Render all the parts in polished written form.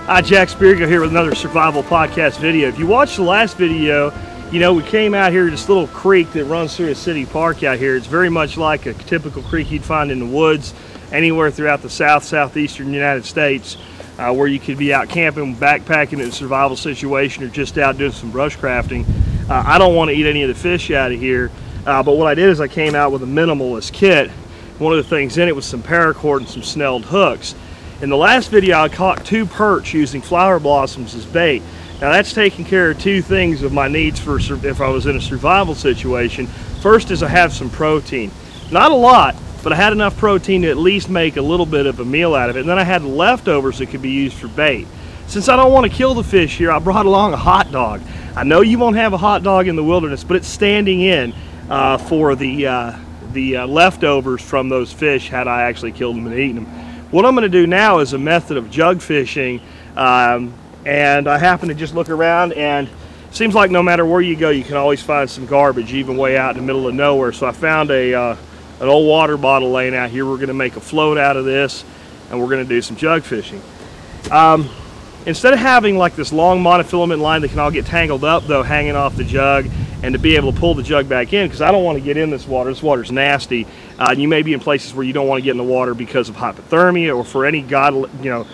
Hi, Jack Spirigo here with another survival podcast video. If you watched the last video, you know we came out here to this little creek that runs through a city park out here. It's very much like a typical creek you'd find in the woods anywhere throughout the southeastern United States, where you could be out camping, backpacking in a survival situation, or just out doing some brush crafting. I don't want to eat any of the fish out of here, but what I did is I came out with a minimalist kit. One of the things in it was some paracord and some snelled hooks. In the last video, I caught 2 perch using flower blossoms as bait. Now that's taking care of 2 things of my needs for if I was in a survival situation. First is I have some protein. Not a lot, but I had enough protein to at least make a little bit of a meal out of it. And then I had leftovers that could be used for bait. Since I don't want to kill the fish here, I brought along a hot dog. I know you won't have a hot dog in the wilderness, but it's standing in for the leftovers from those fish had I actually killed them and eaten them. What I'm going to do now is a method of jug fishing, and I happen to just look around, and it seems like no matter where you go, you can always find some garbage, even way out in the middle of nowhere. So I found an old water bottle laying out here. We're going to make a float out of this, and we're going to do some jug fishing. Instead of having like this long monofilament line that can all get tangled up though, hanging off the jug, and to be able to pull the jug back in, because I don't want to get in this water. This water's nasty. You may be in places where you don't want to get in the water because of hypothermia, or for any the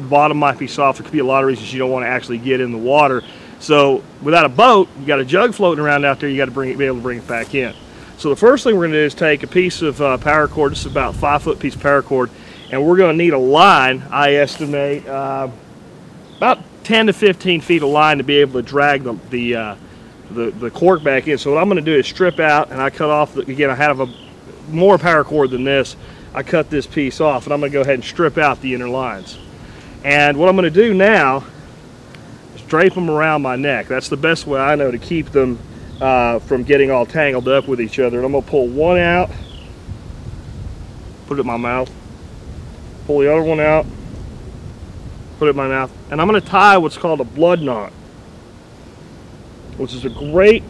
bottom might be soft. There could be a lot of reasons you don't want to actually get in the water. So without a boat, you got a jug floating around out there, you got to be able to bring it back in. So the first thing we're going to do is take a piece of paracord. This is about a 5-foot piece of paracord, and we're going to need a line, I estimate, about 10 to 15 feet of line to be able to drag the cork back in. So what I'm going to do is strip out, and I cut off, again, I have more paracord than this. I cut this piece off, and I'm going to go ahead and strip out the inner lines. And what I'm going to do now is drape them around my neck. That's the best way I know to keep them from getting all tangled up with each other. And I'm going to pull one out, put it in my mouth, pull the other one out, put it in my mouth, and I'm going to tie what's called a blood knot, which is a great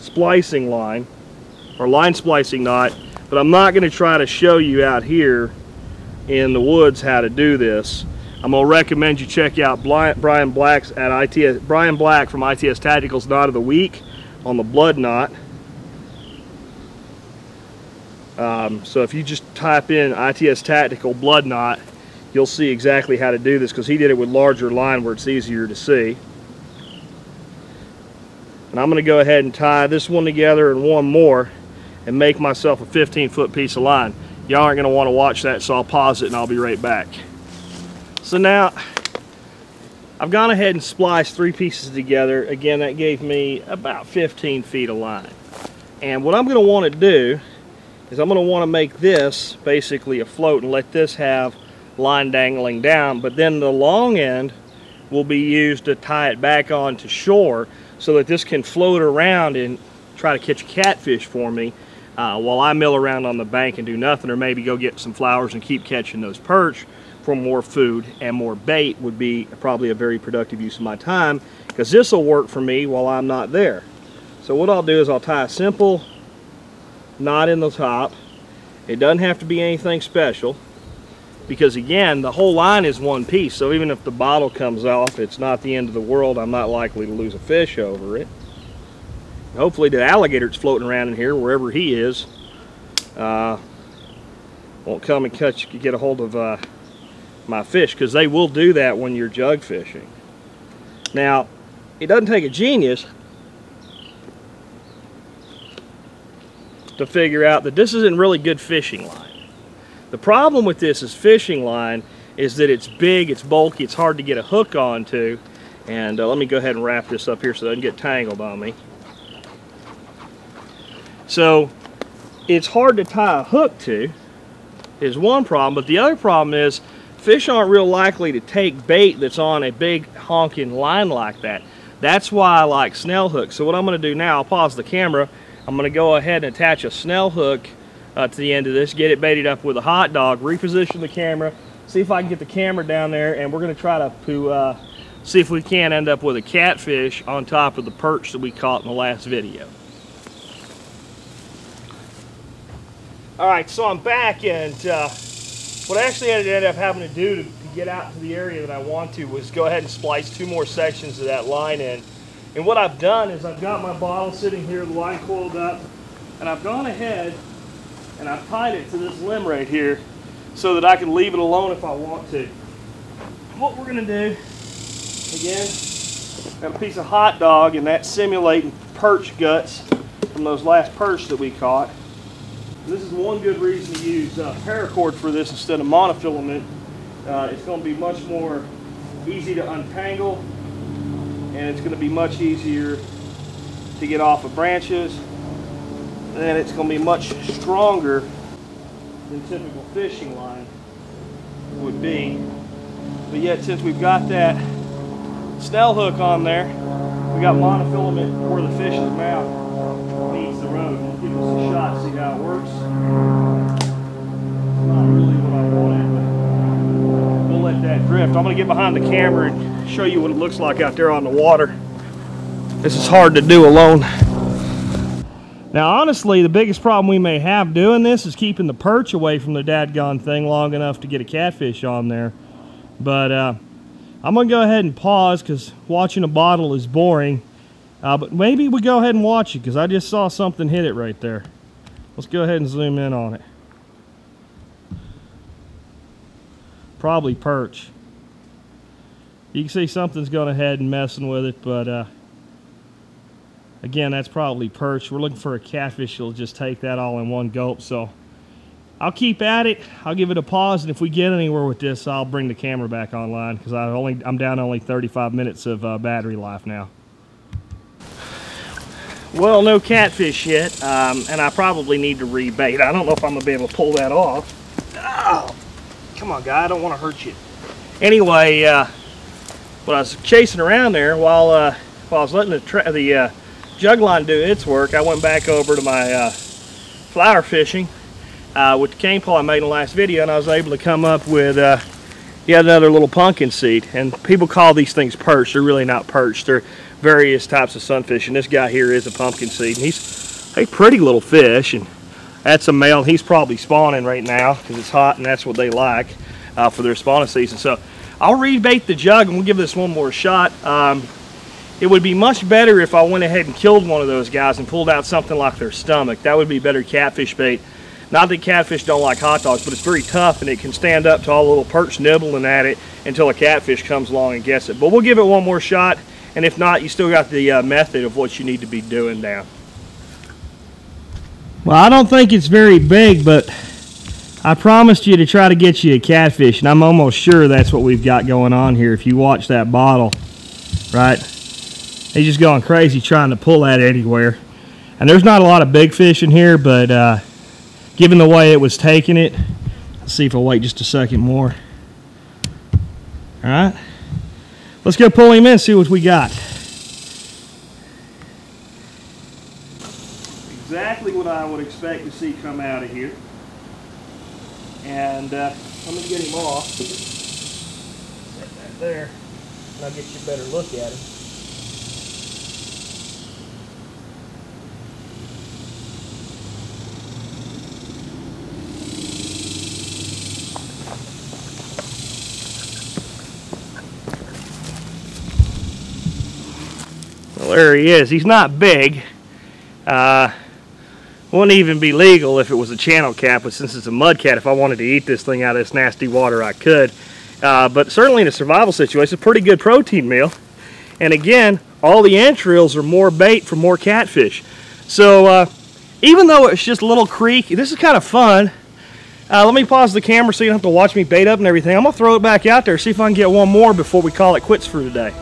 splicing line, or line splicing knot, but I'm not going to try to show you out here in the woods how to do this. I'm going to recommend you check out Brian Black from ITS Tactical's Knot of the Week on the blood knot. So if you just type in ITS Tactical blood knot, you'll see exactly how to do this, because he did it with larger line where it's easier to see. And I'm going to go ahead and tie this one together and one more and make myself a 15-foot piece of line. Y'all aren't going to want to watch that, so I'll pause it and I'll be right back. So now I've gone ahead and spliced 3 pieces together. Again, that gave me about 15 feet of line. And what I'm going to want to do is I'm going to want to make this basically a float and let this have line dangling down, but then the long end will be used to tie it back onto shore so that this can float around and try to catch a catfish for me while I mill around on the bank and do nothing, or maybe go get some flowers and keep catching those perch for more food and more bait would be probably a very productive use of my time, because this will work for me while I'm not there. So what I'll do is I'll tie a simple knot in the top. It doesn't have to be anything special, because again, the whole line is one piece, so even if the bottle comes off, it's not the end of the world. I'm not likely to lose a fish over it. Hopefully the alligator that's floating around in here, wherever he is, won't come and get a hold of my fish, because they will do that when you're jug fishing. Now, it doesn't take a genius to figure out that this isn't really good fishing line. The problem with this is fishing line is that it's big, it's bulky, it's hard to get a hook onto. And let me go ahead and wrap this up here so it doesn't get tangled on me. So it's hard to tie a hook to is one problem, but the other problem is fish aren't real likely to take bait that's on a big honking line like that. That's why I like snell hooks. So what I'm going to do now, I'll pause the camera. I'm going to go ahead and attach a snell hook to the end of this, get it baited up with a hot dog, reposition the camera, see if I can get the camera down there, and we're going to try to see if we can end up with a catfish on top of the perch that we caught in the last video. Alright, so I'm back, and what I actually ended up having to do to get out to the area that I want to was go ahead and splice 2 more sections of that line in. And what I've done is I've got my bottle sitting here, the line coiled up, and I've gone ahead and I've tied it to this limb right here so that I can leave it alone if I want to. What we're going to do, again, got a piece of hot dog, and that's simulating perch guts from those last perch that we caught. This is one good reason to use paracord for this instead of monofilament. It's going to be much more easy to untangle, and it's going to be much easier to get off of branches, and it's going to be much stronger than typical fishing line would be. But yet, since we've got that snell hook on there, we got monofilament where the fish's mouth meets the road. We'll give this a shot, see how it works. It's not really what I wanted, but we'll let that drift. I'm going to get behind the camera and show you what it looks like out there on the water. This is hard to do alone. Now, honestly, the biggest problem we may have doing this is keeping the perch away from the dadgone thing long enough to get a catfish on there. But I'm going to go ahead and pause because watching a bottle is boring. But maybe we go ahead and watch it because I just saw something hit it right there. Let's go ahead and zoom in on it. Probably perch. You can see something's going ahead and messing with it, but again, that's probably perch. We're looking for a catfish that'll just take that all in one gulp. So I'll keep at it. I'll give it a pause, and if we get anywhere with this, I'll bring the camera back online because I'm down only 35 minutes of battery life now. Well, no catfish yet, and I probably need to rebait. I don't know if I'm gonna be able to pull that off. Oh, come on, guy! I don't want to hurt you. Anyway, when I was chasing around there while I was letting the jug line do its work, I went back over to my flower fishing with the cane pole I made in the last video, and I was able to come up with yet another little pumpkin seed. And people call these things perch. They're really not perch. They're various types of sunfish, and this guy here is a pumpkin seed. And he's a pretty little fish, and that's a male. He's probably spawning right now because it's hot, and that's what they like for their spawning season. So I'll rebait the jug, and we'll give this one more shot. It would be much better if I went ahead and killed one of those guys and pulled out something like their stomach. That would be better catfish bait. Not that catfish don't like hot dogs, but it's very tough, and it can stand up to all the little perch nibbling at it until a catfish comes along and gets it. But we'll give it one more shot, and if not, you still got the method of what you need to be doing down. Well, I don't think it's very big, but I promised you to try to get you a catfish, and I'm almost sure that's what we've got going on here. If you watch that bottle, right? He's just going crazy trying to pull that anywhere. And there's not a lot of big fish in here, but given the way it was taking it, let's see if I'll wait just a second more. All right, let's go pull him in, see what we got. Exactly what I would expect to see come out of here. And I'm going to get him off. Set that there, and I'll get you a better look at him. Well, there he is. He's not big. Wouldn't even be legal if it was a channel cat, but since it's a mud cat, if I wanted to eat this thing out of this nasty water, I could. But certainly in a survival situation, it's a pretty good protein meal. And again, all the entrails are more bait for more catfish. So even though it's just a little creek, this is kind of fun. Let me pause the camera so you don't have to watch me bait up and everything. I'm going to throw it back out there, see if I can get one more before we call it quits for today.